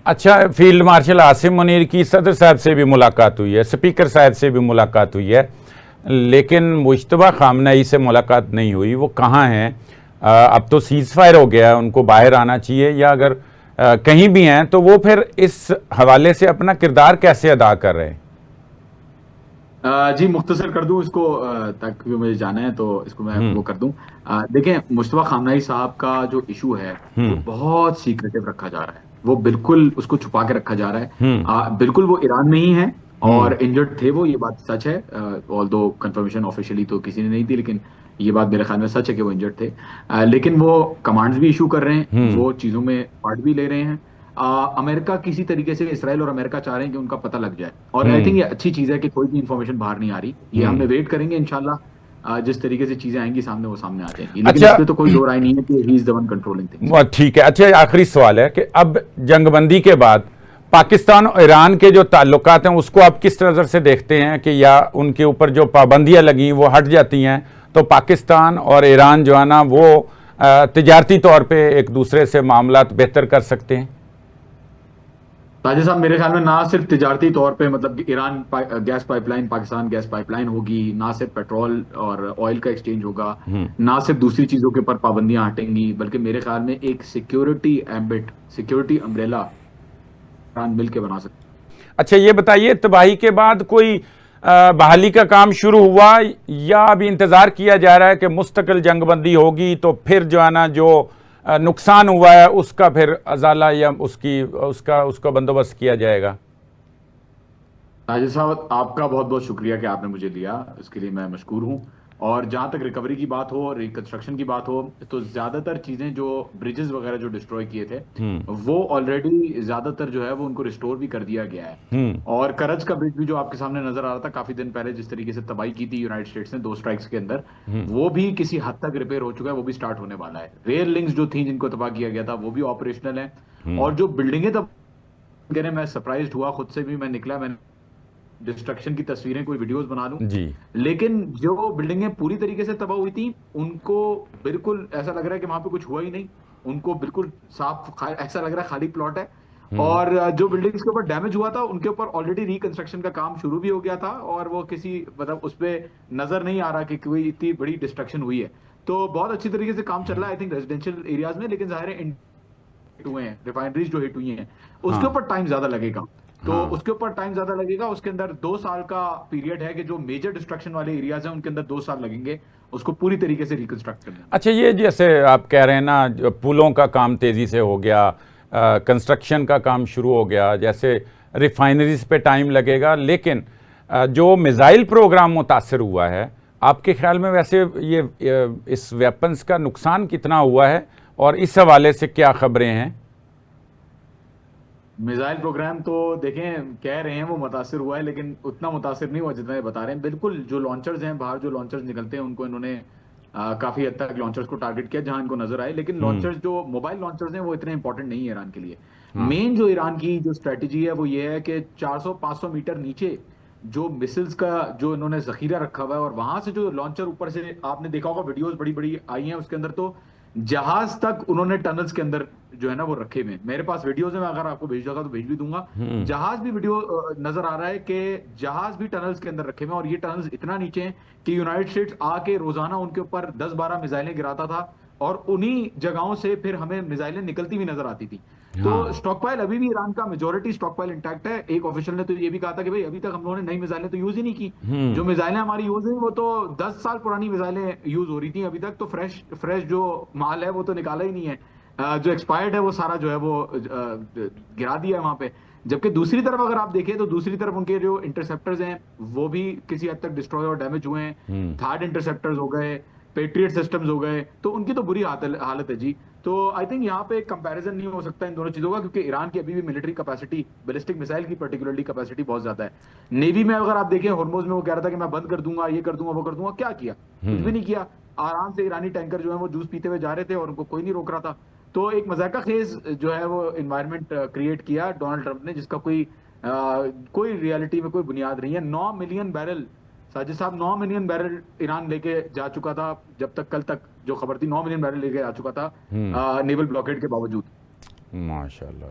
अच्छा, field marshal Asim Munir की सदर साहब से भी मुलाकात हुई है, स्पीकर साहब से भी मुलाकात हुई है, लेकिन मुश्तबा खामनेई से मुलाकात नहीं हुई। वो कहाँ हैं? अब तो सीज़ फायर हो गया, उनको बाहर आना चाहिए, या अगर कहीं भी हैं तो वो फिर इस हवाले से अपना किरदार कैसे अदा कर रहे हैं? जी मुख्तसर कर दूं इसको, ताकि मुझे जाना है तो इसको मैं हम्म। वो कर दूं। देखें, मुश्तबा खामनाई साहब का जो इशू है वो हम्म। बहुत सीक्रेटिव रखा जा रहा है, वो बिल्कुल उसको छुपा के रखा जा रहा है। हम्म। बिल्कुल वो ईरान में ही है हम्म। और इंजर्ड थे वो, ये बात सच है। ऑल दो कंफर्मेशन ऑफिशियली तो किसी ने नहीं दी, लेकिन ये बात मेरे ख्याल में सच है कि वो इंजर्ड थे। लेकिन वो कमांड्स भी इशू कर रहे हैं, हम्म। वो चीज़ों में पार्ट भी ले रहे हैं। अमेरिका किसी तरीके से, इसराइल और अमेरिका चाह रहे हैं कि उनका पता लग जाए, और आई थिंक हम्म। ये अच्छी चीज है कि कोई भी इंफॉर्मेशन बाहर नहीं आ रही। ये हमने हम्म। वेट करेंगे इंशाल्लाह, जिस तरीके से चीजें आएंगी सामने वो सामने आ जाएंगी, लेकिन अच्छा। इसमें तो कोई दो राय नहीं है कि he is the one controlling things. वो ठीक है। अच्छा, आखिरी सवाल है कि अब जंगबंदी के बाद पाकिस्तान और ईरान के जो ताल्लुकात हैं उसको आप किस नज़र से देखते हैं, कि या उनके ऊपर जो पाबंदियां लगी वो हट जाती हैं तो पाकिस्तान और ईरान जो है ना वो तिजारती तौर पे एक दूसरे से मामलात बेहतर कर सकते हैं? ताजिर साहब, मेरे ख्याल में ना सिर्फ तिजारती तौर पे, मतलब कि gas pipeline, Pakistan gas pipeline होगी, ना सिर्फ पेट्रोल और ऑयल का एक्सचेंज होगा, ना सिर्फ दूसरी चीजों के ऊपर पाबंदियां हटेंगी, बल्कि मेरे ख्याल में एक security ambit, security umbrella Iran मिल के बना सकते अच्छा, ये बताइए, तबाही के बाद कोई बहाली का काम शुरू हुआ, या अभी इंतजार किया जा रहा है कि मुस्तकिल जंगबंदी होगी तो फिर जो है ना जो नुकसान हुआ है उसका फिर अजाला या उसकी उसका उसका बंदोबस्त किया जाएगा? हैं। ताजिर साहब, आपका बहुत बहुत शुक्रिया कि आपने मुझे लिया, इसके लिए मैं मशकूर हूँ। और जहाँ तक रिकवरी की बात हो, रिकंस्ट्रक्शन की बात हो, तो ज्यादातर चीजें जो ब्रिजेस वगैरह जो डिस्ट्रॉय किए थे, हम्म। वो ऑलरेडी ज्यादातर जो है वो उनको रिस्टोर भी कर दिया गया है। हम्म। और करज का ब्रिज भी जो आपके सामने नजर आ रहा था काफी दिन पहले, जिस तरीके से तबाही की थी यूनाइटेड स्टेट्स ने 2 स्ट्राइक्स के अंदर, हम्म। वो भी किसी हद तक रिपेयर हो चुका है, वो भी स्टार्ट होने वाला है। रेल लिंक्स जो थी जिनको तबाह किया गया था वो भी ऑपरेशनल है। हम्म। और जो बिल्डिंगें तब गिरे, मैं सरप्राइज हुआ खुद से भी, मैं निकला, मैंने डिस्ट्रक्शन की तस्वीरें, कोई वीडियोस बना लूं। जी। लेकिन जो बिल्डिंगें पूरी तरीके से तबाह हुई थी, उनको बिल्कुल ऐसा लग रहा है कि वहां पे कुछ हुआ ही नहीं। उनको बिल्कुल ऐसा लग रहा है खाली प्लॉट है। हम्म। और जो बिल्डिंग्स के ऊपर डैमेज हुआ था उनके ऊपर ऑलरेडी रिकंस्ट्रक्शन का काम शुरू भी हो गया था, और वो किसी, मतलब उस पे नजर नहीं आ रहा कि कोई इतनी बड़ी डिस्ट्रक्शन हुई है। तो बहुत अच्छी तरीके से काम चल रहा है, आई थिंक रेजिडेंशियल एरियाज में। लेकिन जाहिर है हिट हुए हैं, रिफाइनरीज जो हिट हुई हैं, उसके हाँ। ऊपर टाइम ज्यादा लगेगा। तो हाँ। उसके ऊपर टाइम ज्यादा लगेगा, उसके अंदर 2 साल का पीरियड है कि जो मेजर डिस्ट्रक्शन वाले एरियाज हैं उनके अंदर 2 साल लगेंगे उसको पूरी तरीके से रिकंस्ट्रक्ट करने में। अच्छा, ये जैसे आप कह रहे हैं ना, जो पुलों का काम तेज़ी से हो गया, कंस्ट्रक्शन का काम शुरू हो गया, जैसे रिफाइनरीज पे टाइम लगेगा, लेकिन जो मिज़ाइल प्रोग्राम मुतासर हुआ है, आपके ख्याल में वैसे इस वेपन्स का नुकसान कितना हुआ है, और इस हवाले से क्या खबरें हैं? मिसाइल प्रोग्राम तो देखें, कह रहे हैं वो मुतासिर हुआ है, लेकिन उतना मुतासिर नहीं हुआ जितना ये बता रहे हैं। बिल्कुल जो लॉन्चर्स हैं बाहर, जो लॉन्चर्स निकलते हैं उनको इन्होंने काफी हद तक लॉन्चर्स को टारगेट किया जहां इनको नजर आए। लेकिन हम्म। लॉन्चर्स, जो मोबाइल लॉन्चर्स हैं, वो इतने इंपॉर्टेंट नहीं है ईरान के लिए। हाँ। मेन जो ईरान की जो स्ट्रेटेजी है वो ये है कि 400-500 मीटर नीचे जो मिसिल्स का जो इन्होंने जखीरा रखा हुआ है, और वहां से जो लॉन्चर ऊपर से, आपने देखा होगा वीडियोस बड़ी बड़ी आई हैं उसके अंदर, तो जहाज तक उन्होंने टनल्स के अंदर जो है ना वो रखे हुए हैं। मेरे पास वीडियोस है, मैं अगर आपको भेज दूंगा तो भेज भी दूंगा। हम्म। जहाज भी वीडियो नजर आ रहा है कि जहाज भी टनल्स के अंदर रखे हुए हैं, और ये टनल्स इतना नीचे हैं कि यूनाइटेड स्टेट्स आके रोजाना उनके ऊपर 10-12 मिसाइलें गिराता था, और उन्हीं जगहों से फिर हमें मिसाइलें निकलती हुई नजर आती थी। तो हाँ। स्टॉक पाइल अभी भी ईरान का मेजोरिटी स्टॉक पाइल इंटैक्ट है। एक ऑफिशियल ने तो ये भी कहा था कि भाई अभी तक हम लोगों ने नई मिसाइलें तो यूज ही नहीं की, हम्म। जो मिसाइलें हमारी यूज हुई वो तो 10 साल पुरानी मिसाइलें यूज हो रही थी, अभी तक तो फ्रेश फ्रेश जो माल है वो तो निकाला ही नहीं है। जो एक्सपायर्ड है वो सारा जो है वो गिरा दिया है वहां पे। जबकि दूसरी तरफ अगर आप देखें तो दूसरी तरफ उनके जो इंटरसेप्टर्स हैं वो भी किसी हद तक डिस्ट्रॉय और डैमेज हुए हैं। हम्म। थार्ड इंटरसेप्टर्स हो गए, पेट्रियट सिस्टम्स हो गए, तो उनकी तो बुरी हालत है जी। तो आई थिंक यहाँ पे कंपैरिजन नहीं हो सकता इन दोनों चीजों का, क्योंकि ईरान की अभी भी मिलिट्री कैपेसिटी, बैलिस्टिक मिसाइल की पर्टिकुलरली कैपेसिटी बहुत ज्यादा है। नेवी में अगर आप देखें, हॉर्मोज में वो कह रहा था कि मैं बंद कर दूंगा, ये कर दूंगा, वो कर दूंगा, क्या किया? कुछ भी हम्म। नहीं किया। आराम से ईरानी टैंकर जो है वो जूस पीते हुए जा रहे थे और उनको कोई नहीं रोक रहा था। तो एक मजाका खेज जो है वो इन्वायरमेंट क्रिएट किया डोनाल्ड ट्रंप ने, जिसका कोई रियलिटी में कोई बुनियाद नहीं है। 9 मिलियन बैरल, साजिद साहब, 9 मिलियन बैरल ईरान लेके जा चुका था, जब तक कल तक जो खबर थी 9 मिलियन बैरल लेके आ चुका था हम्म। नेवल ब्लॉकेड के बावजूद। माशाल्लाह।